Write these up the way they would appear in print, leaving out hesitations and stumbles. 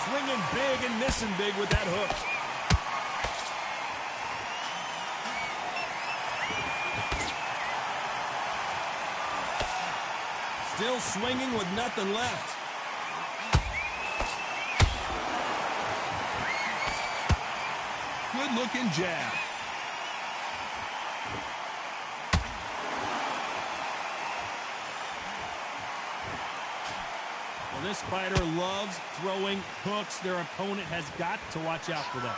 Swinging big and missing big with that hook. Still swinging with nothing left. Good-looking jab. Well, this fighter loves throwing hooks. Their opponent has got to watch out for that.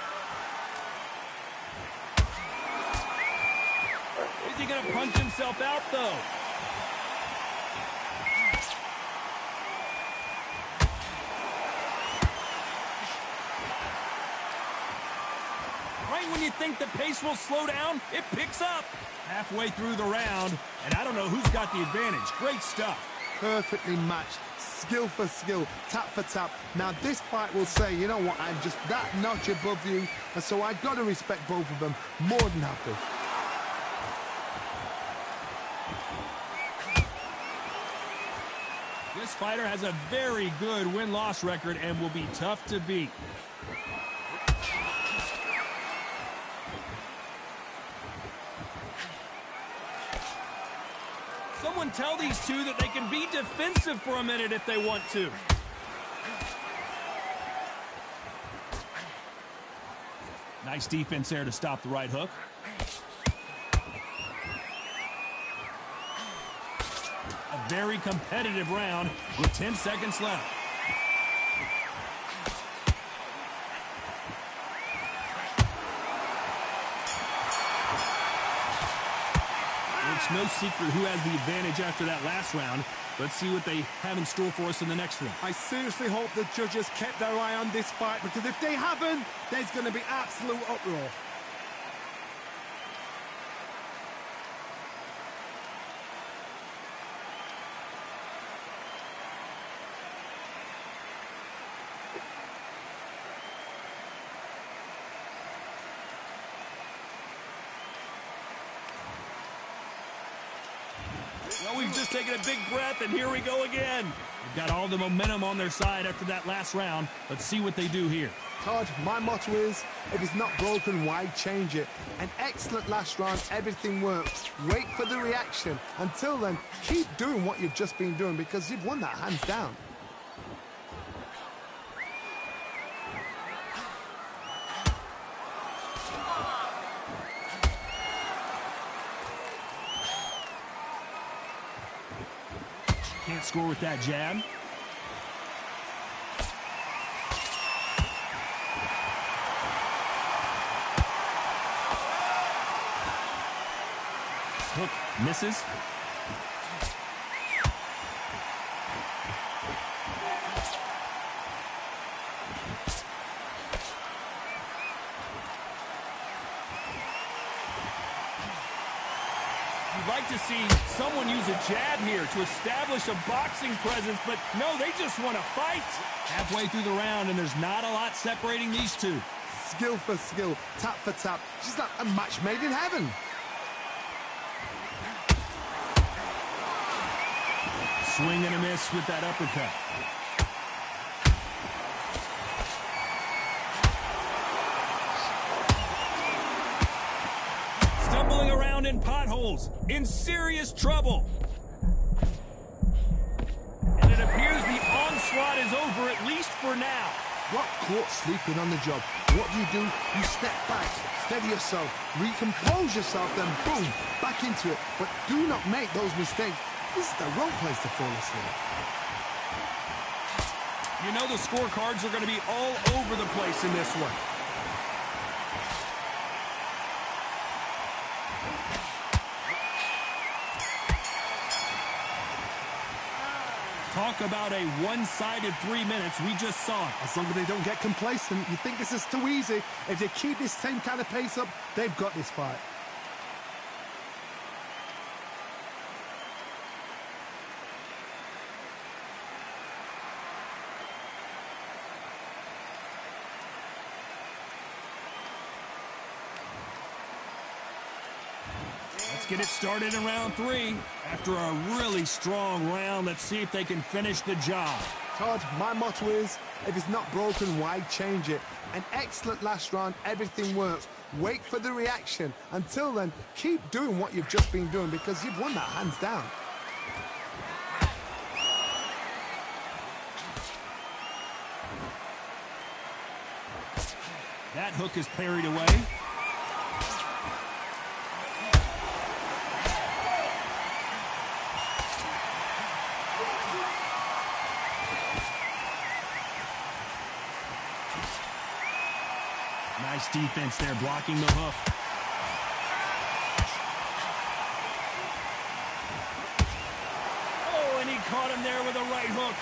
Is he going to punch himself out, though? Right when you think the pace will slow down, it picks up. Halfway through the round, and I don't know who's got the advantage. Great stuff. Perfectly matched, skill for skill, tap for tap. Now this fight will say, you know what, I'm just that notch above you, and so I've got to respect both of them. More than happy. This fighter has a very good win-loss record and will be tough to beat. Someone tell these two that they can be defensive for a minute if they want to. Nice defense there to stop the right hook. A very competitive round with 10 seconds left. It's no secret who has the advantage after that last round. Let's see what they have in store for us in the next one. I seriously hope the judges kept their eye on this fight, because if they haven't, there's going to be absolute uproar. Well, we've just taken a big breath, and here we go again. They've got all the momentum on their side after that last round. Let's see what they do here. Todd, my motto is, if it's not broken, why change it? An excellent last round, everything works. Wait for the reaction. Until then, keep doing what you've just been doing, because you've won that hands down. Can't score with that jab. Hook misses. You'd like to see someone use a jab here to establish a boxing presence, but no, they just want to fight. Halfway through the round, and there's not a lot separating these two. Skill for skill, tap for tap. She's like a match made in heaven. Swing and a miss with that uppercut. Stumbling around in potholes, in serious trouble. And it appears the onslaught is over, at least for now. Got caught sleeping on the job. What do? You step back, steady yourself, recompose yourself, then boom, back into it. But do not make those mistakes. This is the wrong place to fall asleep. You know the scorecards are going to be all over the place in this one. Talk about a one-sided 3 minutes. We just saw it. As long as they don't get complacent, you think this is too easy. If they keep this same kind of pace up, they've got this fight. Get it started in round 3. After a really strong round, let's see if they can finish the job. Todd, my motto is, if it's not broken, why change it? An excellent last round, everything works. Wait for the reaction. Until then, keep doing what you've just been doing because you've won that hands down. That hook is parried away. Nice defense there, blocking the hook. Oh, and he caught him there with a right hook.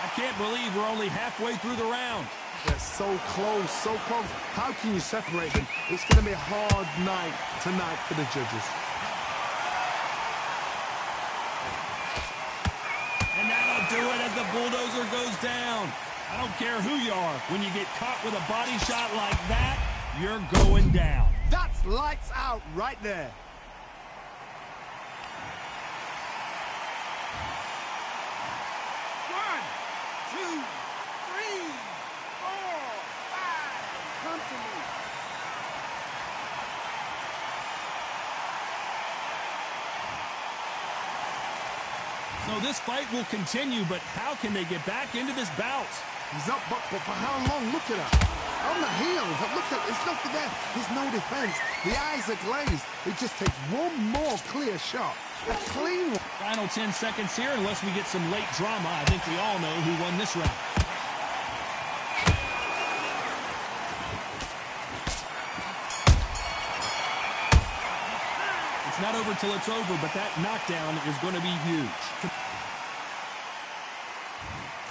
I can't believe we're only halfway through the round. They're so close, so close. How can you separate them? It's going to be a hard night tonight for the judges. And that'll do it as the bulldozer goes down. I don't care who you are. When you get caught with a body shot like that, you're going down. That's lights out right there. So this fight will continue, but how can they get back into this bout? He's up, but for how long? Look at that. On the heels. Look at it's nothing there. There's no defense. The eyes are glazed. It just takes one more clear shot. A clean one. Final 10 seconds here, unless we get some late drama. I think we all know who won this round. It's not over till it's over, but that knockdown is going to be huge.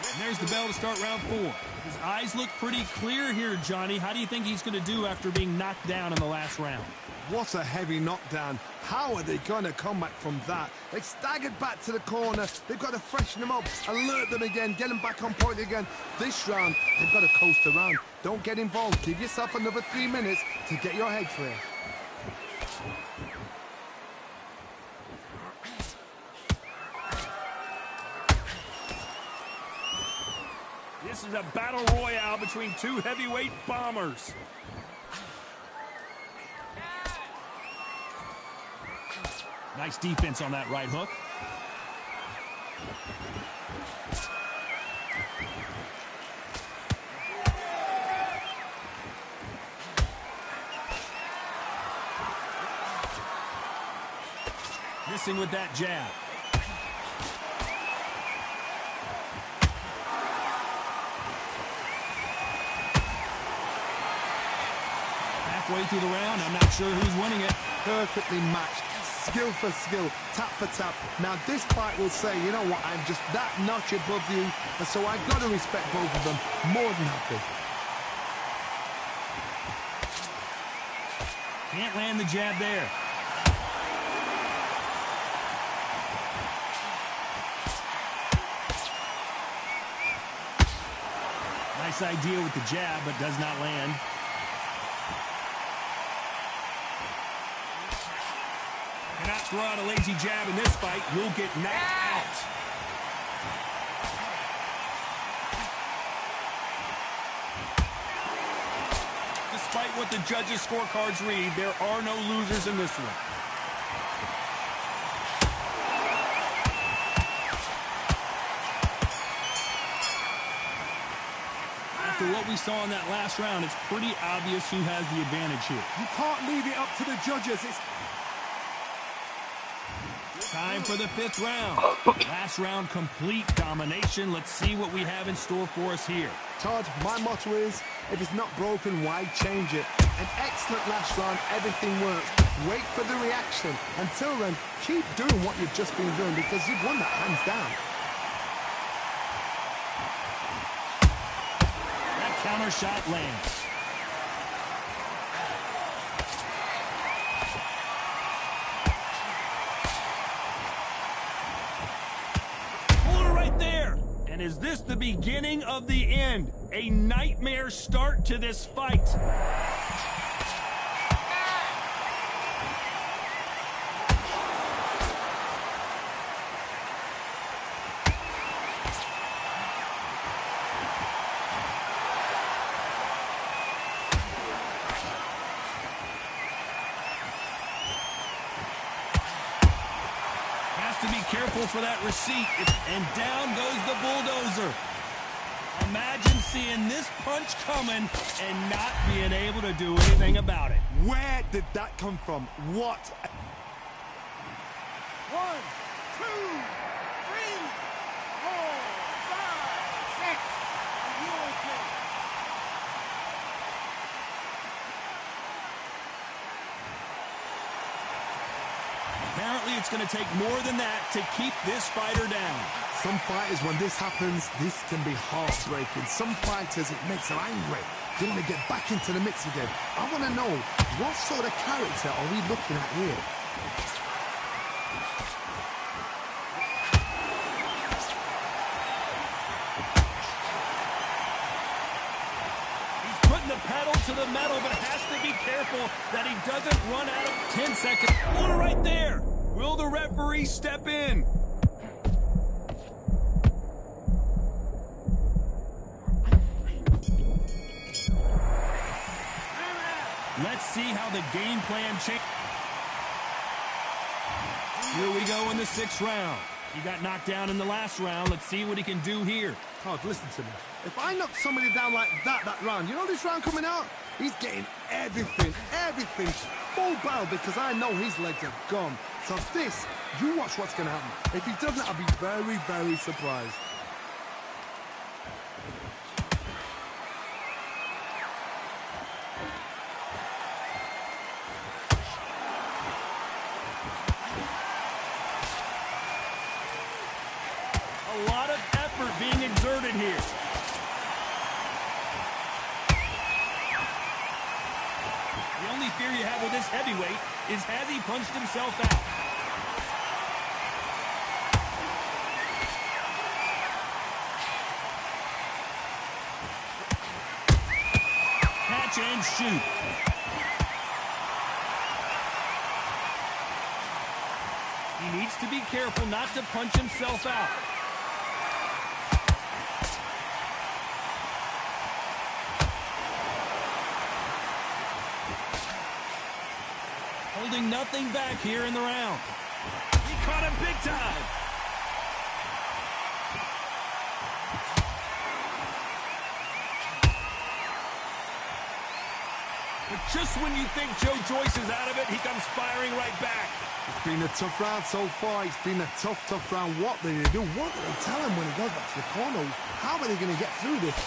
And there's the bell to start round 4. His eyes look pretty clear here, Johnny. How do you think he's going to do after being knocked down in the last round? What a heavy knockdown. How are they going to come back from that? They staggered back to the corner. They've got to freshen them up, alert them again, get them back on point again. This round, they've got to coast around. Don't get involved. Give yourself another 3 minutes to get your head clear. This is a battle royale between two heavyweight bombers. Nice defense on that right hook. Missing with that jab. Halfway through the round, I'm not sure who's winning it. Perfectly matched. Skill for skill, tap for tap. Now this fight will say, you know what, I'm just that notch above you, and so I've got to respect both of them more than happy. Can't land the jab there. Nice idea with the jab, but does not land. Cannot throw out a lazy jab in this fight. You'll get knocked out. Despite what the judges' scorecards read, there are no losers in this one. After what we saw in that last round, it's pretty obvious who has the advantage here. You can't leave it up to the judges. It's time for the 5th round. Last round, complete domination. Let's see what we have in store for us here. Todd, my motto is, if it's not broken, why change it? An excellent last round, everything works. Wait for the reaction. Until then, keep doing what you've just been doing because you've won that hands down. That counter shot lands. And is this the beginning of the end? a nightmare start to this fight. To be careful for that receipt, and down goes the bulldozer. Imagine seeing this punch coming and not being able to do anything about it. Where did that come from? What? 1, 2, 3, 4, 5, 6. Are you okay? Apparently, it's going to take more than that to keep this fighter down. Some fighters, when this happens, this can be heartbreaking. Some fighters, it makes them angry. They want to get back into the mix again. I want to know, what sort of character are we looking at here? He's putting the pedal to the metal, but has to be careful that he doesn't run out of 10 seconds. One right there. Will the referee step in? Let's see how the game plan changes. Here we go in the 6th round. He got knocked down in the last round. Let's see what he can do here. Todd, listen to me. If I knock somebody down like that round, you know this round coming out? He's getting everything, full barrel, because I know his legs are gone. So this, you watch what's going to happen. If he doesn't, I'll be very, very surprised. A lot of effort being exerted here. The only fear you have with this heavyweight is, has he punched himself out? Catch and shoot. He needs to be careful not to punch himself out. Holding nothing back here in the round. He caught him big time. But just when you think Joe Joyce is out of it, he comes firing right back. It's been a tough round so far. It's been a tough round. What do they do? What do they tell him when he goes back to the corner? How are they going to get through this?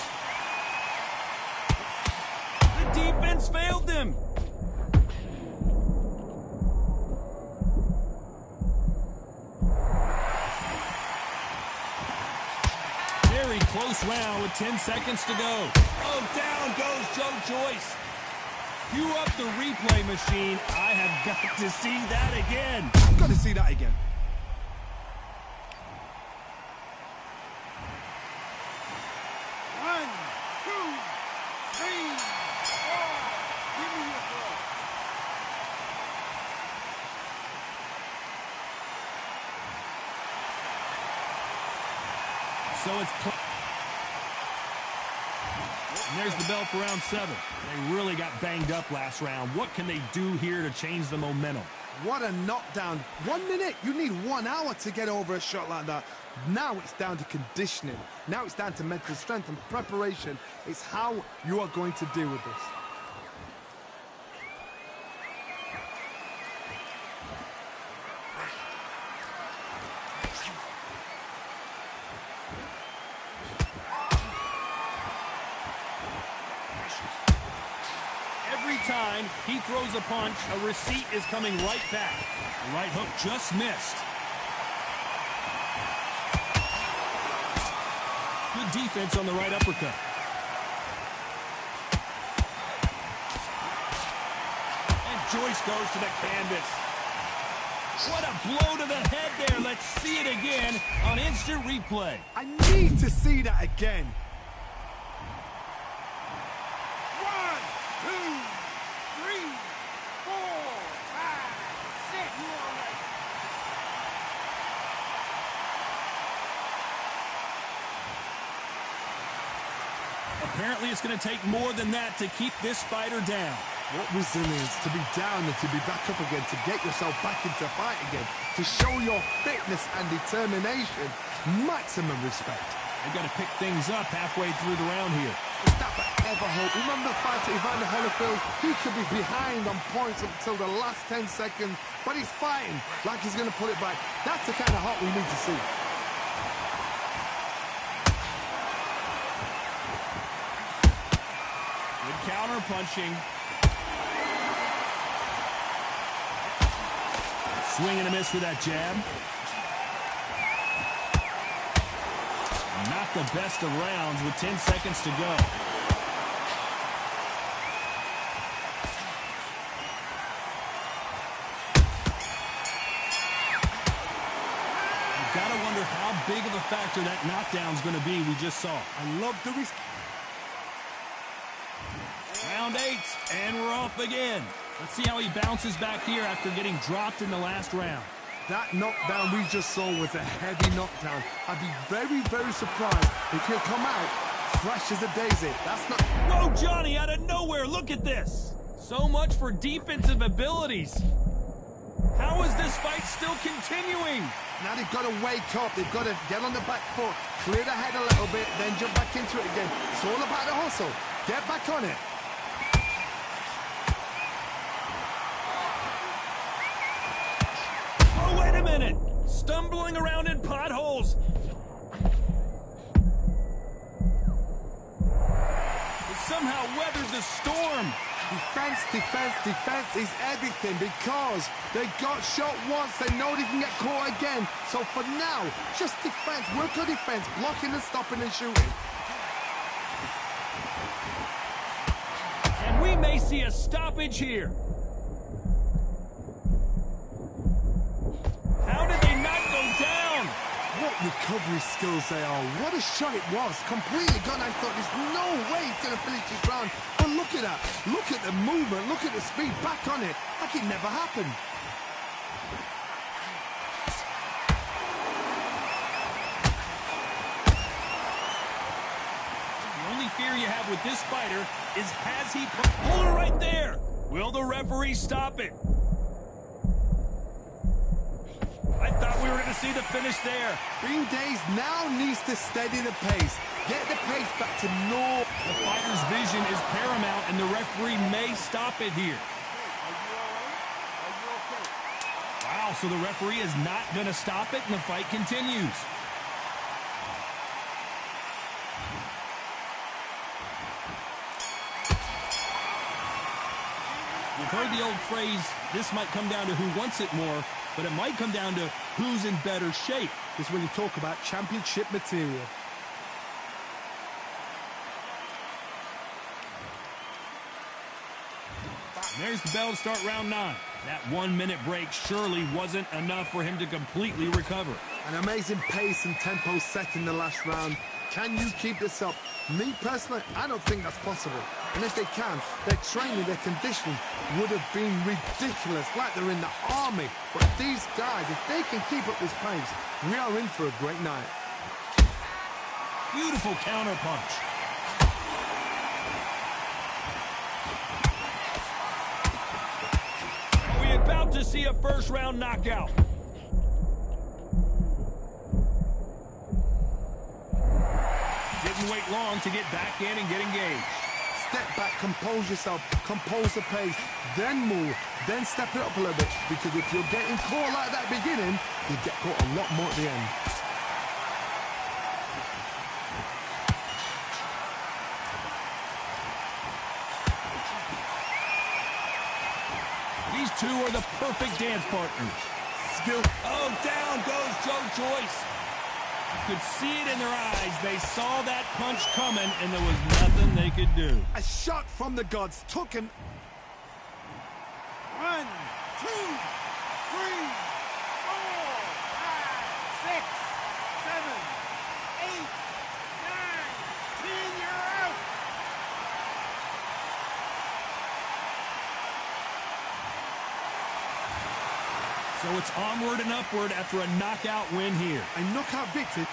The defense failed them. Very close round with 10 seconds to go. Oh, down goes Joe Joyce. Cue up the replay machine. I have got to see that again. I've got to see that again. One, two, three, four. Give me your ball. So it's... And there's the bell for round 7. They really got banged up last round. What can they do here to change the momentum? What a knockdown. 1 minute. You need 1 hour to get over a shot like that. Now it's down to conditioning. Now it's down to mental strength and preparation. It's how you are going to deal with this. Every time he throws a punch, a receipt is coming right back. The right hook just missed. Good defense on the right uppercut. And Joyce goes to the canvas. What a blow to the head there. Let's see it again on instant replay. I need to see that again. Apparently, it's going to take more than that to keep this fighter down. What resilience to be down and to be back up again, to get yourself back into fight again, to show your fitness and determination. Maximum respect. They've got to pick things up halfway through the round here. Is that but ever hope? Remember the fight to Evander Holyfield? He could be behind on points until the last 10 seconds, but he's fighting like he's going to pull it back. That's the kind of heart we need to see. Good counter punching. Swing and a miss with that jab. Not the best of rounds with 10 seconds to go. You've got to wonder how big of a factor that knockdown's going to be we just saw. I love the risk. Round 8, and we're off again. Let's see how he bounces back here after getting dropped in the last round. That knockdown we just saw was a heavy knockdown. I'd be very, very surprised if he'll come out fresh as a daisy. That's not... Whoa, Johnny, out of nowhere, look at this. So much for defensive abilities. How is this fight still continuing? Now they've got to wake up. They've got to get on the back foot, clear the head a little bit, then jump back into it again. It's all about the hustle. Get back on it. Oh, wait a minute. Stumbling around in potholes. He somehow weathered the storm. Defense, defense, defense is everything because they got shot once. They know they can get caught again. So for now, just defense. Work on defense, blocking and stopping and shooting. And we may see a stoppage here. How did they not go down? What recovery skills they are. What a shot it was. Completely gone. I thought there's no way he's going to finish this round. But look at that. Look at the movement. Look at the speed. Back on it. Like it never happened. The only fear you have with this fighter is has he... Hold it right there. Will the referee stop it? I thought we were going to see the finish there. Green Days now needs to steady the pace. Get the pace back to normal. The fighter's vision is paramount, and the referee may stop it here. Wow, so the referee is not going to stop it, and the fight continues. We've heard the old phrase, this might come down to who wants it more, but it might come down to who's in better shape. This is when you talk about championship material. And there's the bell to start round 9. That 1-minute break surely wasn't enough for him to completely recover. An amazing pace and tempo set in the last round. Can you keep this up? Me personally, I don't think that's possible. And if they can, their training, their conditioning would have been ridiculous, like they're in the army. But these guys, if they can keep up this pace, we are in for a great night. Beautiful counter punch. Are we about to see a first-round knockout? Didn't wait long to get back in and get engaged. Step back, compose yourself, compose the pace, then move, then step it up a little bit. Because if you're getting caught like that beginning, you get caught a lot more at the end. These two are the perfect dance partners. Skill. Oh, down goes Joe Joyce. You could see it in their eyes. They saw that punch coming, and there was nothing they could do. A shot from the gods took him. 1, 2, 3, 4, 5, 6, 7, 8, 9, 10. You're out. So it's onward and upward after a knockout win here. A knockout victory.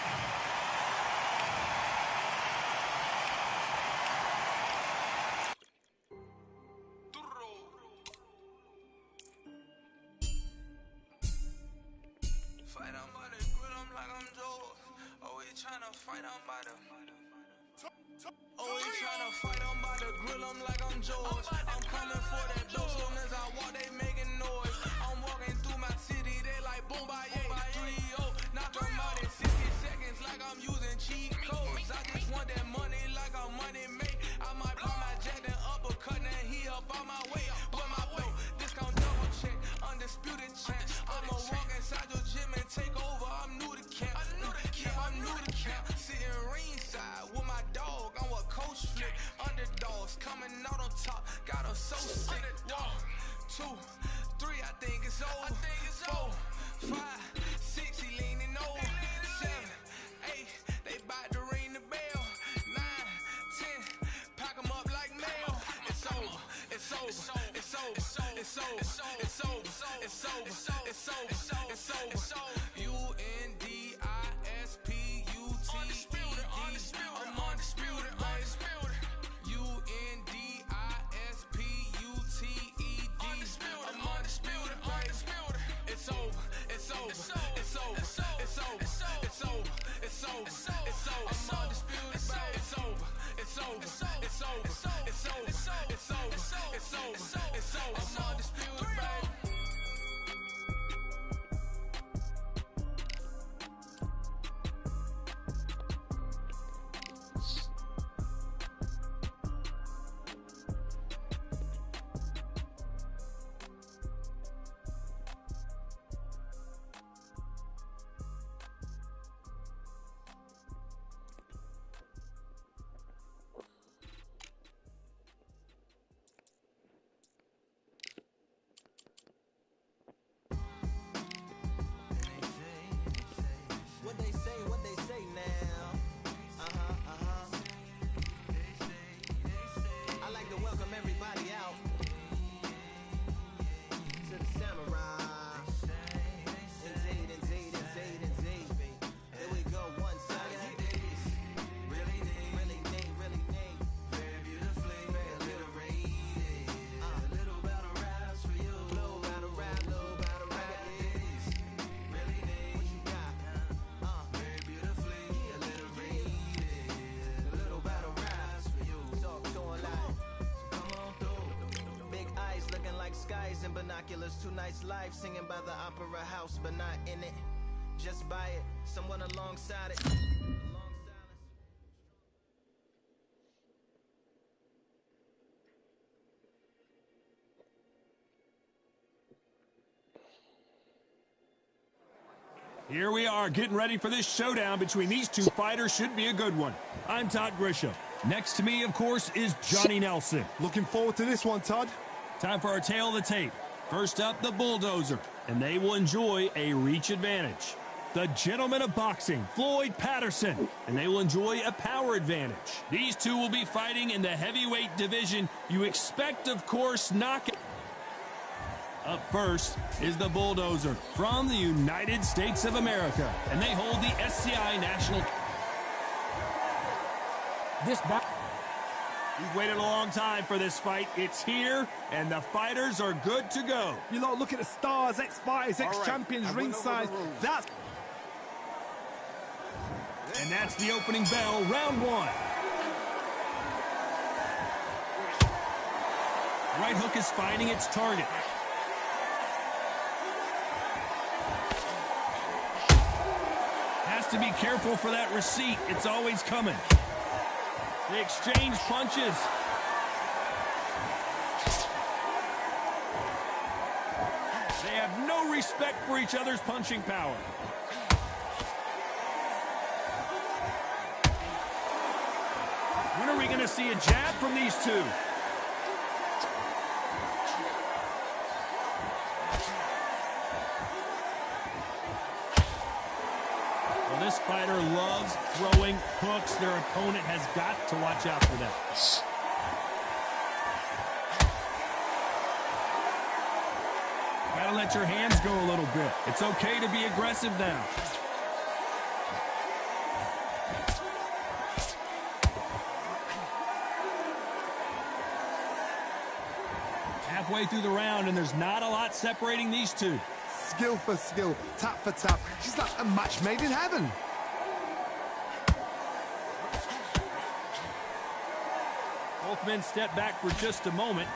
them like I'm George. I'm coming for that dough. Soon as I walk, they making noise. I'm walking through my city, they like boom, bye, 3-0. Knock them out in 60 seconds like I'm using cheat codes. I just want that money like I'm money made. I might pop my jet and uppercut and he up on my way. With my flow, discount double check, undisputed champ. I'ma walk inside your gym and take over. I'm new to camp. Yeah, I'm new to camp. Sitting ringside with my dog on what coach flick. Underdogs coming out on top. Got them so sick. 1, 2, 3, I think it's over. 4, 5, 6, he leaning over. 7, 8, they bout to ring the bell. 9, 10, pack them up like mail. It's over. It's over. It's over. It's over. It's over. It's over. It's over. It's over. Undisputed. I'm undisputed. I'm undisputed. It's over. It's over. It's over. It's over. It's over. It's over. It's over. It's over. I'm undisputed. It's over. It's over. It's over. It's over. It's over. It's over. It's over. I'm undisputed, baby. What they say now? I like to welcome everybody out to the samurai. Indeed. Here we go, one side. Really neat. Very beautifully, very rated. A little battle raps for you. Little battle rap. Really neat. What you got? Very beautifully, a little rated. A little battle raps for you. So alive. Come on through. Big eyes looking like skies and binoculars. 2 nights live singing by the opera house, but not in it. Just by it, someone alongside it. Here we are getting ready for this showdown between these two fighters. Should be a good one. I'm Todd Grisham. Next to me, of course, is Johnny Nelson. Looking forward to this one, Todd. Time for our tail of the tape. First up, the Bulldozer, and they will enjoy a reach advantage. The Gentleman of Boxing, Floyd Patterson, and they will enjoy a power advantage. These two will be fighting in the heavyweight division. You expect, of course, knockout. Up first is the Bulldozer from the United States of America, and they hold the SCI National. We've waited a long time for this fight. It's here, and the fighters are good to go. You lot, look at the stars, ex-fighters, ex-champions ringside. And that's the opening bell, round 1. Right hook is finding its target. Has to be careful for that receipt. It's always coming. They exchange punches. They have no respect for each other's punching power. When are we going to see a jab from these two? Well, this fighter loves throwing hooks. Their opponent has got to watch out for that. Gotta let your hands go a little bit. It's okay to be aggressive now. Halfway through the round, and there's not a lot separating these two. Skill for skill, tap for tap. She's like a match made in heaven. Both men step back for just a moment.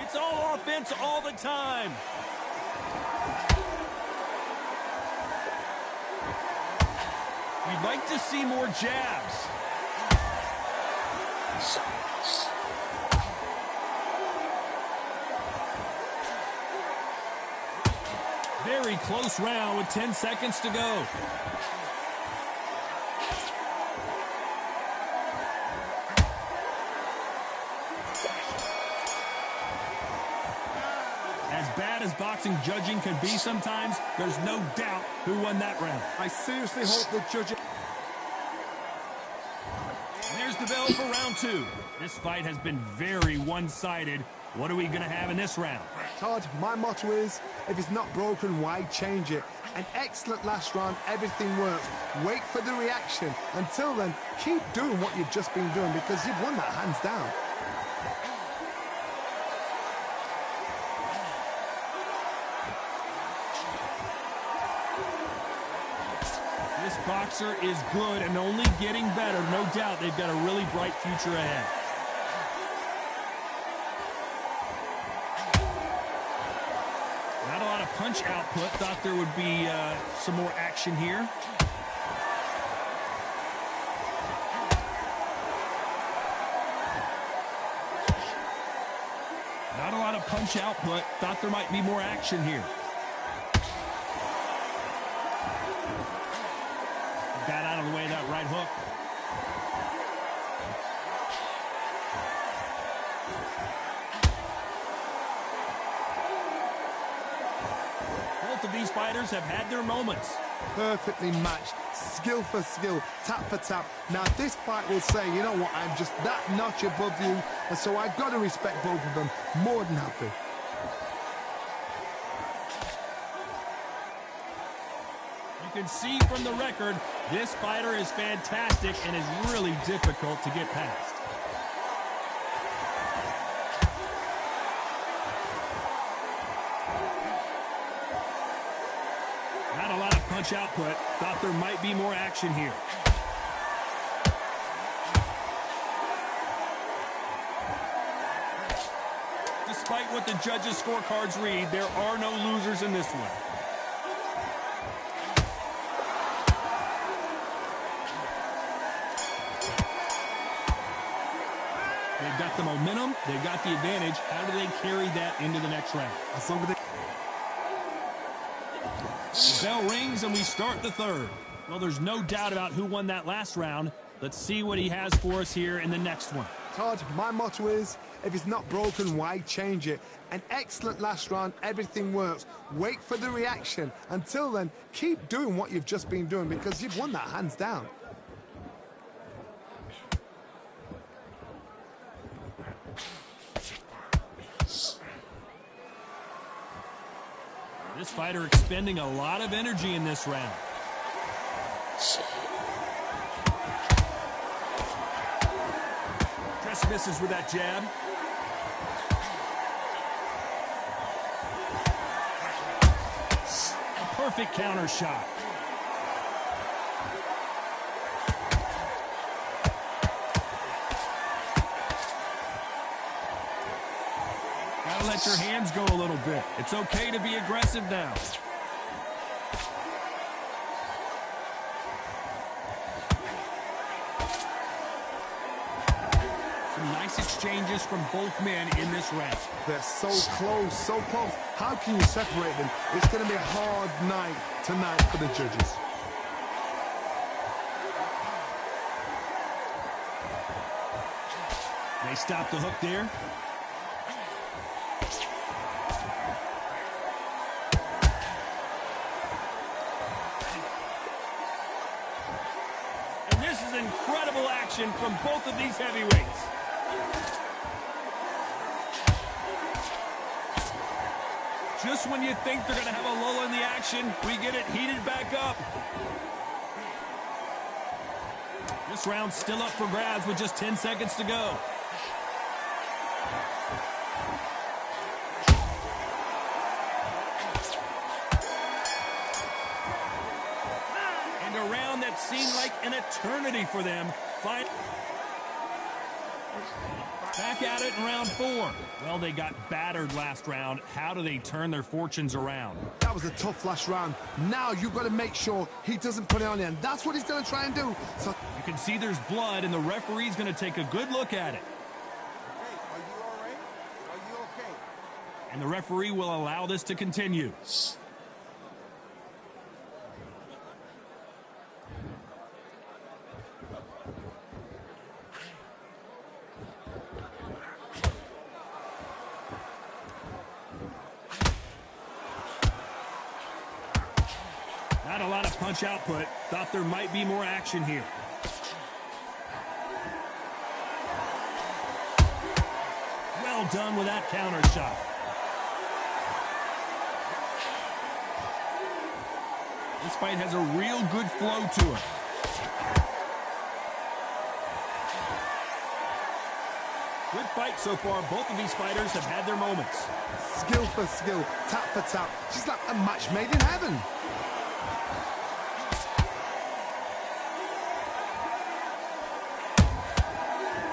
It's all offense all the time. We'd like to see more jabs. Very close round with 10 seconds to go. As bad as boxing judging can be sometimes, there's no doubt who won that round. I seriously hope the judges... There's the bell for round 2. This fight has been very one-sided. What are we going to have in this round? Todd, my motto is, if it's not broken, why change it? An excellent last round, everything works. Wait for the reaction. Until then, keep doing what you've just been doing because you've won that hands down. This boxer is good and only getting better. No doubt they've got a really bright future ahead. Not a lot of punch output. Thought there would be some more action here. Not a lot of punch output. Thought there might be more action here. Got out of the way of that right hook. Both of these fighters have had their moments. Perfectly matched, skill for skill, tap for tap. Now this fight will say, you know what, I'm just that notch above you, and so I've got to respect both of them. More than happy. You can see from the record, this fighter is fantastic and is really difficult to get past. Not a lot of punch output. Thought there might be more action here. Despite what the judges' scorecards read, there are no losers in this one. They've got the momentum. They've got the advantage. How do they carry that into the next round? The bell rings and we start the third. Well, there's no doubt about who won that last round. Let's see what he has for us here in the next one. Todd, my motto is, if it's not broken, why change it? An excellent last round, everything works. Wait for the reaction. Until then, keep doing what you've just been doing because you've won that hands down. This fighter expending a lot of energy in this round. Just misses with that jab. A perfect counter shot. Gotta let your hands go a little bit. It's okay to be aggressive now. Some nice exchanges from both men in this round. They're so close, so close. How can you separate them? It's going to be a hard night tonight for the judges. They stop the hook there. And this is incredible action from both of these heavyweights. Just when you think they're going to have a lull in the action, we get it heated back up. This round's still up for grabs with just 10 seconds to go. like an eternity for them. Back at it in round 4. Well, they got battered last round. How do they turn their fortunes around? That was a tough last round. Now you've got to make sure he doesn't put it on you, and that's what he's going to try and do. So you can see there's blood, and the referee's going to take a good look at it. Hey, are you all right? Are you okay? And the referee will allow this to continue. Not a lot of punch output. Thought there might be more action here. Well done with that counter shot. This fight has a real good flow to it. Good fight so far. Both of these fighters have had their moments. skill for skill, tap for tap. She's like a match made in heaven.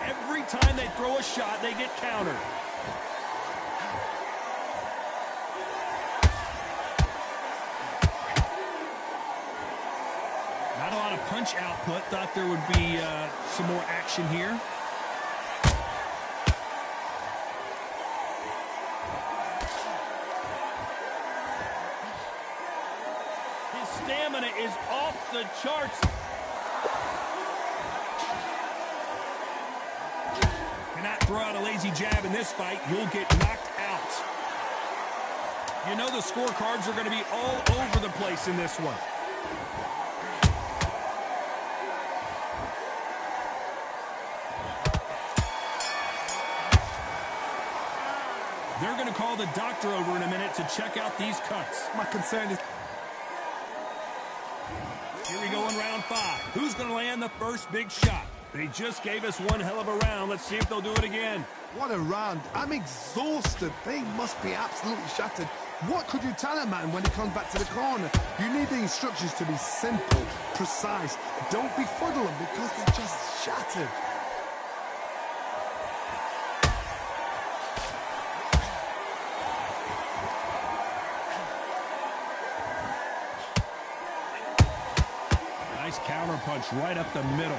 Every time they throw a shot, they get countered. Not a lot of punch output. Thought there would be some more action here. His stamina is off the charts. Cannot throw out a lazy jab in this fight. You'll get knocked out. You know the scorecards are going to be all over the place in this one. They're going to call the doctor over in a minute to check out these cuts. My concern is... Here we go in round 5. Who's going to land the first big shot? They just gave us one hell of a round. Let's see if they'll do it again. What a round. I'm exhausted. They must be absolutely shattered. What could you tell a man when he comes back to the corner? You need the instructions to be simple, precise. Don't befuddle them because they're just shattered. Nice counter punch right up the middle.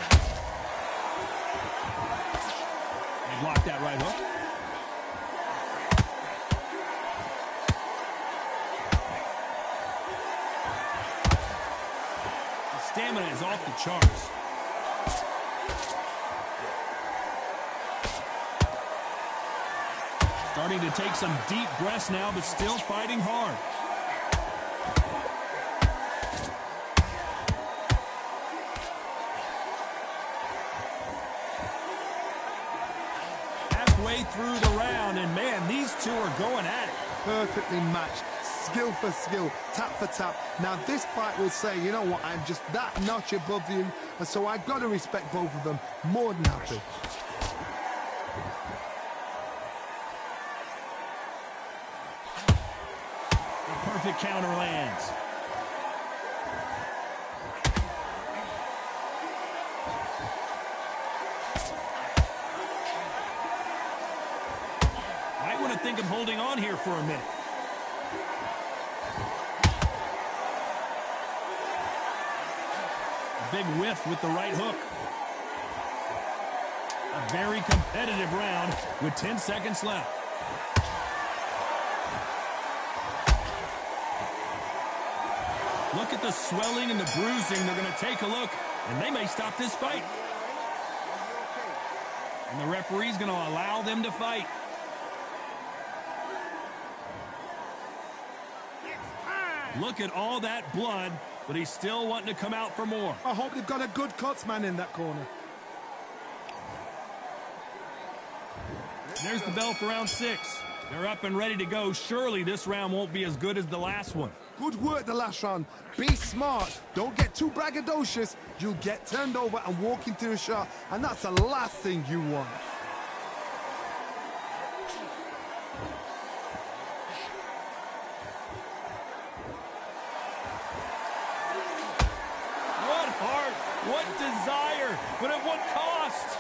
They blocked that right hook. The stamina is off the charts. Starting to take some deep breaths now, but still fighting hard. Halfway through the round, and man, these two are going at it. Perfectly matched, skill for skill, tap for tap. Now this fight will say, you know what, I'm just that notch above you, and so I've got to respect both of them more than happy. The perfect counter lands. Might want to think of holding on here for a minute. A big whiff with the right hook. A very competitive round with 10 seconds left. Look at the swelling and the bruising. They're going to take a look, and they may stop this fight. And the referee's going to allow them to fight. Look at all that blood, but he's still wanting to come out for more. I hope they've got a good cutsman in that corner. There's the bell for round 6. They're up and ready to go. Surely this round won't be as good as the last one. Good work the last round. Be smart. Don't get too braggadocious. You'll get turned over and walk into a shot, and that's the last thing you want. What desire, but at what cost?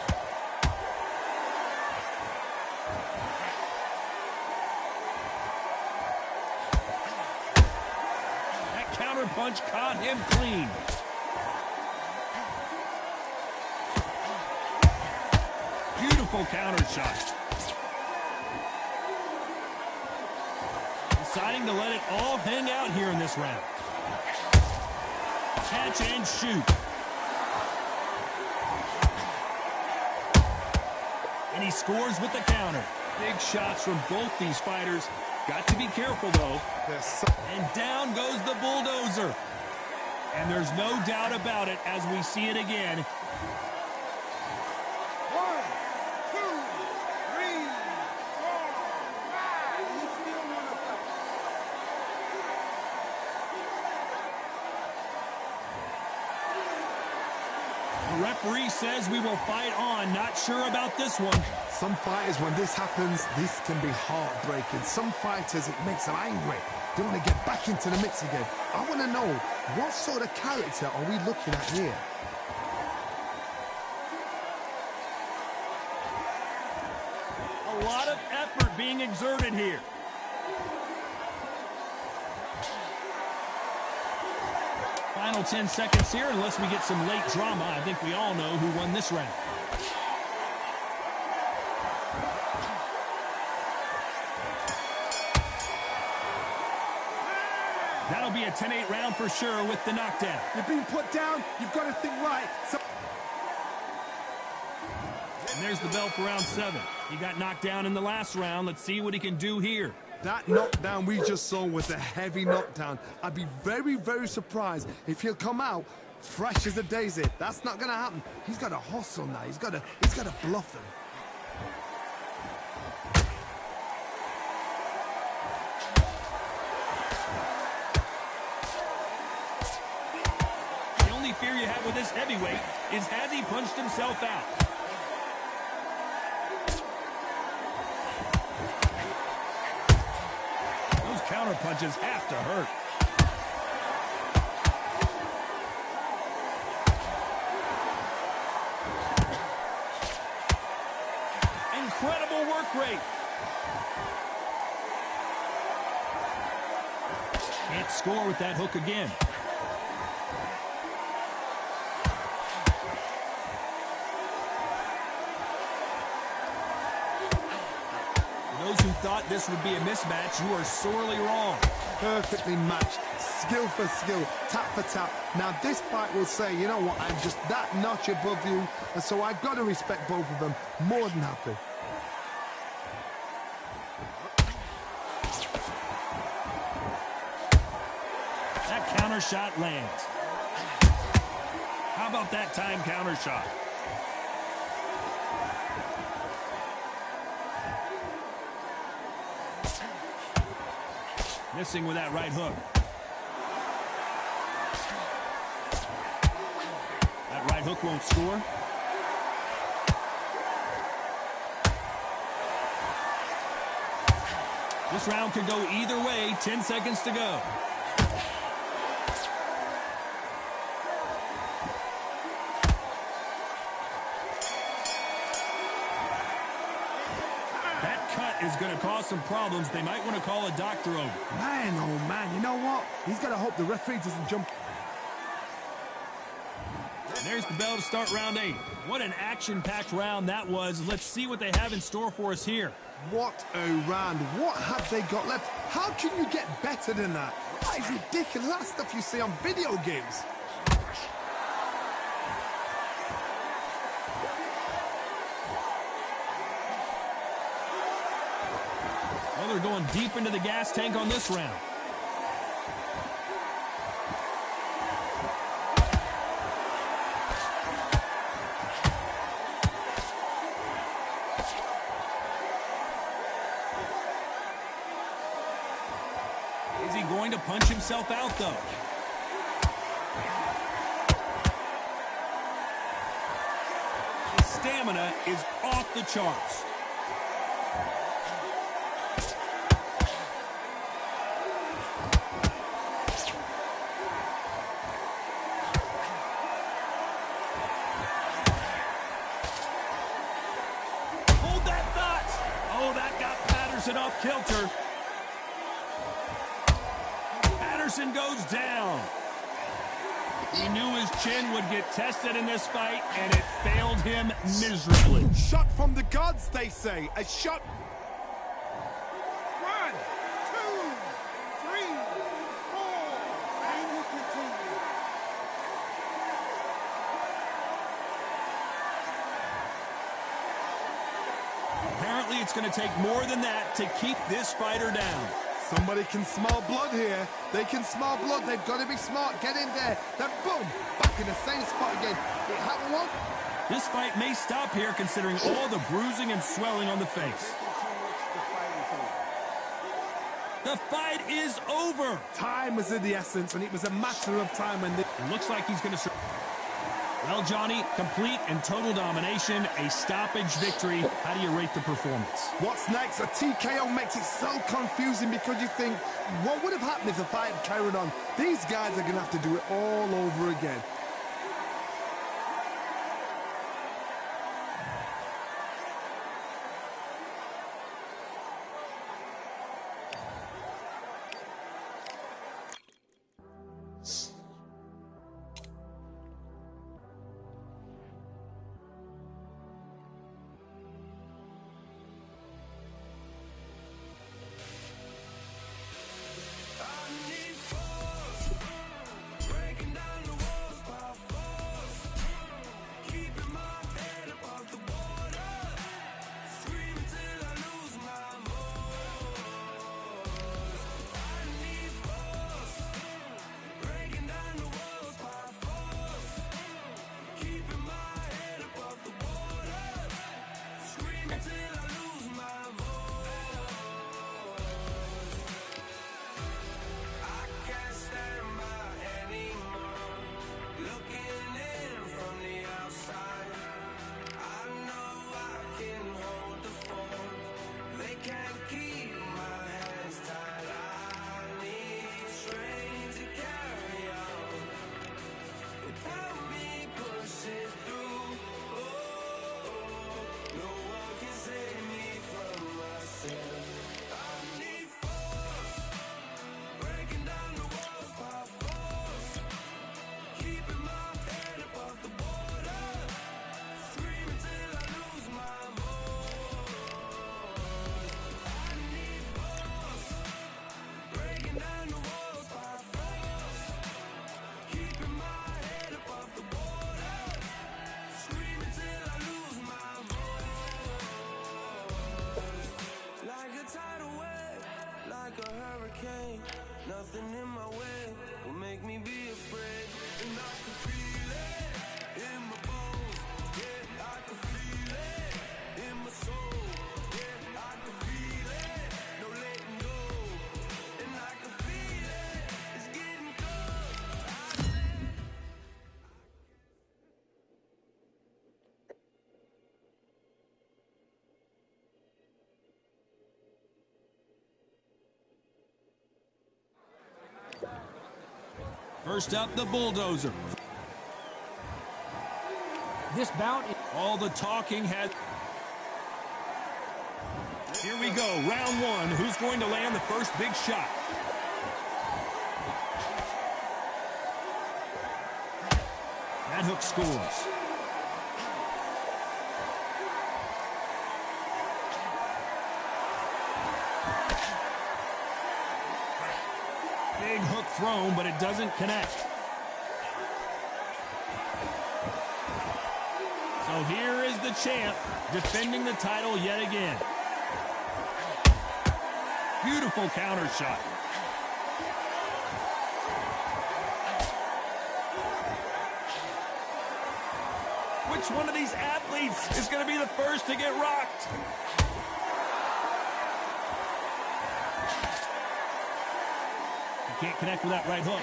That counter punch caught him clean. Beautiful counter shot. Deciding to let it all hang out here in this round. Catch and shoot. And he scores with the counter. Big shots from both these fighters. Got to be careful, though. And down goes the bulldozer. And there's no doubt about it as we see it again. 1, 2, 3, 4, 5. You still want to fight? The referee says we will fight on. Not sure about this one. Some fighters, when this happens, this can be heartbreaking. Some fighters, it makes them angry. They want to get back into the mix again. I want to know, what sort of character are we looking at here? A lot of effort being exerted here. Final 10 seconds here, unless we get some late drama. I think we all know who won this round. That'll be a 10-8 round for sure with the knockdown. You're being put down, you've got to think right. And there's the bell for round 7. He got knocked down in the last round. Let's see what he can do here. That knockdown we just saw was a heavy knockdown. I'd be very, very surprised if he'll come out fresh as a daisy. That's not going to happen. He's got to hustle now. He's got to bluff them. The only fear you have with this heavyweight is has he punched himself out? Counter punches have to hurt. Incredible work rate. Can't score with that hook again. Those who thought this would be a mismatch, you are sorely wrong. Perfectly matched, skill for skill, tap for tap. Now this fight will say, you know what, I'm just that notch above you, and so I've got to respect both of them more than happy. That counter shot lands. How about that time counter shot? Missing with that right hook. That right hook won't score. This round could go either way. 10 seconds to go. Is going to cause some problems. They might want to call a doctor over. Man, oh man, you know what? He's got to hope the referee doesn't jump. And there's the bell to start round 8. What an action-packed round that was. Let's see what they have in store for us here. What a round. What have they got left? How can you get better than that? That is ridiculous. That's stuff you see on video games. Well, they're going deep into the gas tank on this round. Is he going to punch himself out, though? His stamina is off the charts. off kilter. Patterson goes down. He knew his chin would get tested in this fight, and it failed him miserably. Shot from the gods, they say. A shot. 1, 2, 3, 4, and we'll continue. Apparently, it's going to take more than that to keep this fighter down. Somebody can smell blood here. They can smell blood. They've got to be smart. Get in there. Then boom, back in the same spot again. It happened one. This fight may stop here considering all the bruising and swelling on the face. The fight is over. Time was of the essence, and it was a matter of time when Looks like he's going to... Well, Johnny, complete and total domination, a stoppage victory. How do you rate the performance? What's next? A TKO makes it so confusing because you think, what would have happened if the fight had carried on? These guys are going to have to do it all over again. Nothing in my way will make me be afraid. And I can feel it in my bones. Yeah, I can feel it in my soul. Yeah, I can feel it, no letting go. And I can feel it, it's getting cold. First up, the bulldozer. This bout... All the talking has... Here we go, round one. Who's going to land the first big shot? That hook scores. Big hook thrown, but it doesn't connect. So here is the champ defending the title yet again. Beautiful counter shot. Which one of these athletes is going to be the first to get rocked? Can't connect with that right hook.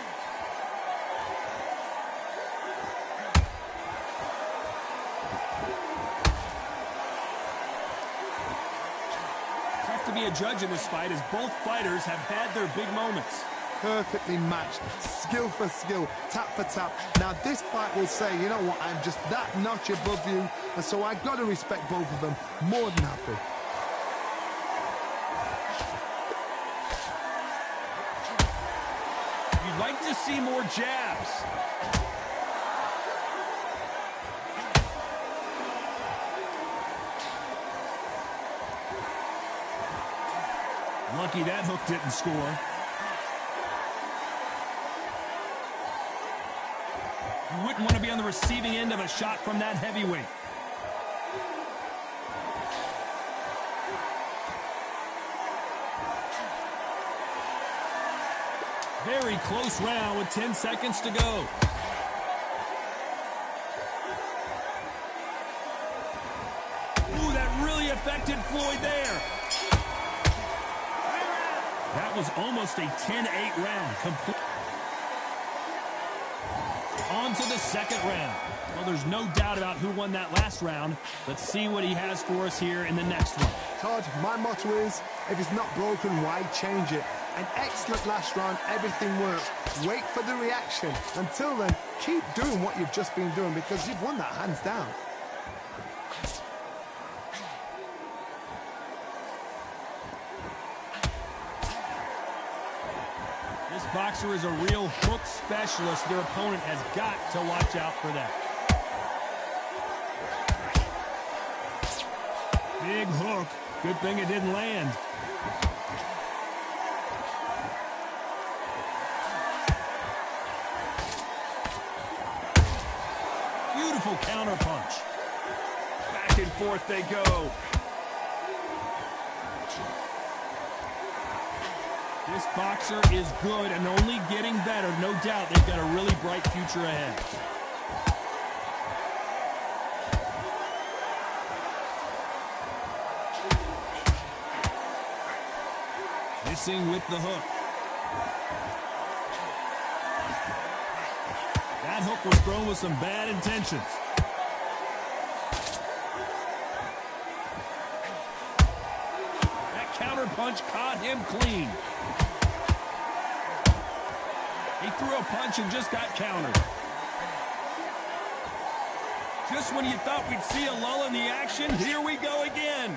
Tough to be a judge in this fight as both fighters have had their big moments. Perfectly matched, skill for skill, tap for tap. Now this fight will say, you know what, I'm just that notch above you, and so I've got to respect both of them more than happy. see more jabs. Lucky that hook didn't score. You wouldn't want to be on the receiving end of a shot from that heavyweight. Very close round with 10 seconds to go. Ooh, that really affected Floyd there. That was almost a 10-8 round. Complete. On to the second round. Well, there's no doubt about who won that last round. Let's see what he has for us here in the next one. Todd, my motto is, if it's not broken, why change it? An excellent last round, everything works. Wait for the reaction. Until then, keep doing what you've just been doing because you've won that hands down. This boxer is a real hook specialist. Their opponent has got to watch out for that. Big hook. Good thing it didn't land. Beautiful counter punch. Back and forth they go. This boxer is good and only getting better. No doubt they've got a really bright future ahead. Missing with the hook. That hook was thrown with some bad intentions. That counter punch caught him clean. He threw a punch and just got countered. Just when you thought we'd see a lull in the action, here we go again.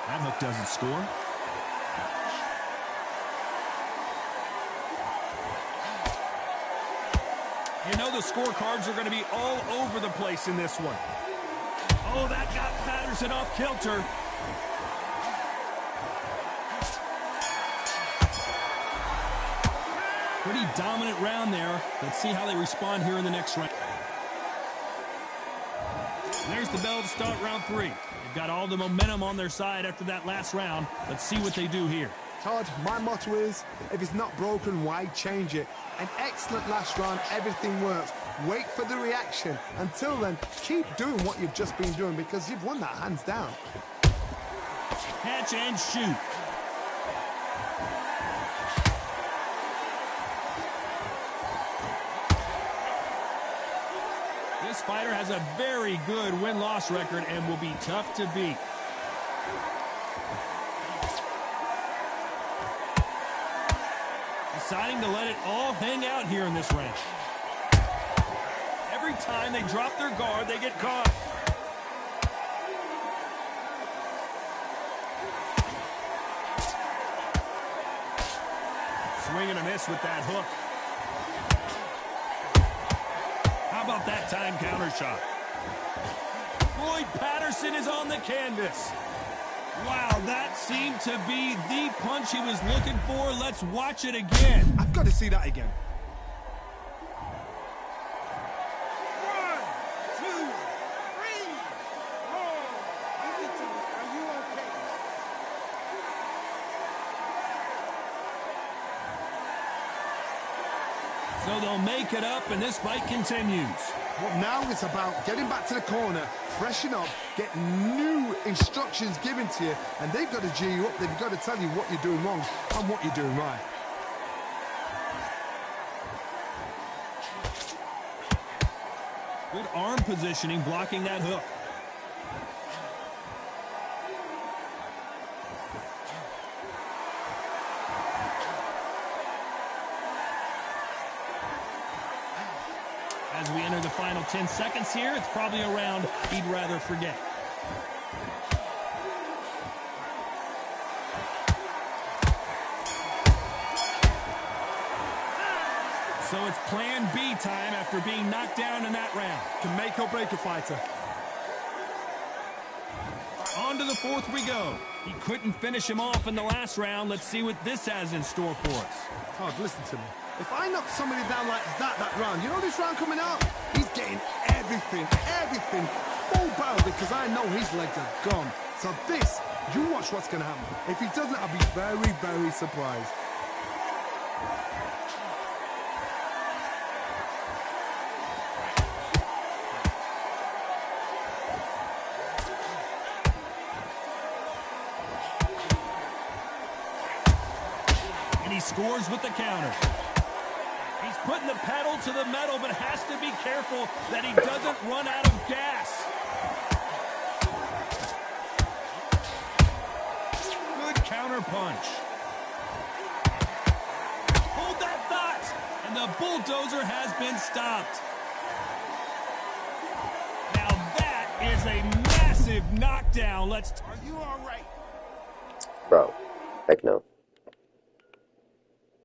That hook doesn't score. You know the scorecards are going to be all over the place in this one. Oh, that got Patterson off kilter. Pretty dominant round there. Let's see how they respond here in the next round. There's the bell to start round 3. They've got all the momentum on their side after that last round. Let's see what they do here. Todd, my motto is, if it's not broken, why change it? An excellent last round, everything works. Wait for the reaction. Until then, keep doing what you've just been doing because you've won that hands down. Catch and shoot. This fighter has a very good win-loss record and will be tough to beat. Deciding to let it all hang out here in this round. Every time they drop their guard, they get caught. Swing and a miss with that hook. How about that time counter shot? Floyd Patterson is on the canvas. Wow, that seemed to be the punch he was looking for. Let's watch it again. I've got to see that again. 1, 2, 3, 4. Listen to me. Are you okay? So they'll make it up, and this fight continues. Well, now it's about getting back to the corner, freshen up, get new instructions given to you, and they've got to G you up. They've got to tell you what you're doing wrong and what you're doing right. Good arm positioning, blocking that hook. As we enter the final 10 seconds here, it's probably a round he'd rather forget. So it's plan B time after being knocked down in that round. Can make or break a fighter. On to the fourth we go. He couldn't finish him off in the last round. Let's see what this has in store for us. Todd, listen to me. If I knock somebody down like that round, you know this round coming out? He's getting everything, full barrel, because I know his legs are gone. So this, you watch what's going to happen. If he doesn't, I'll be very, very surprised. And he scores with the counter. He's putting the pedal to the metal, but has to be careful that he doesn't run out of gas. Good counter punch. Hold that thought. And the bulldozer has been stopped. Now that is a massive knockdown. Are you all right? Bro, heck no.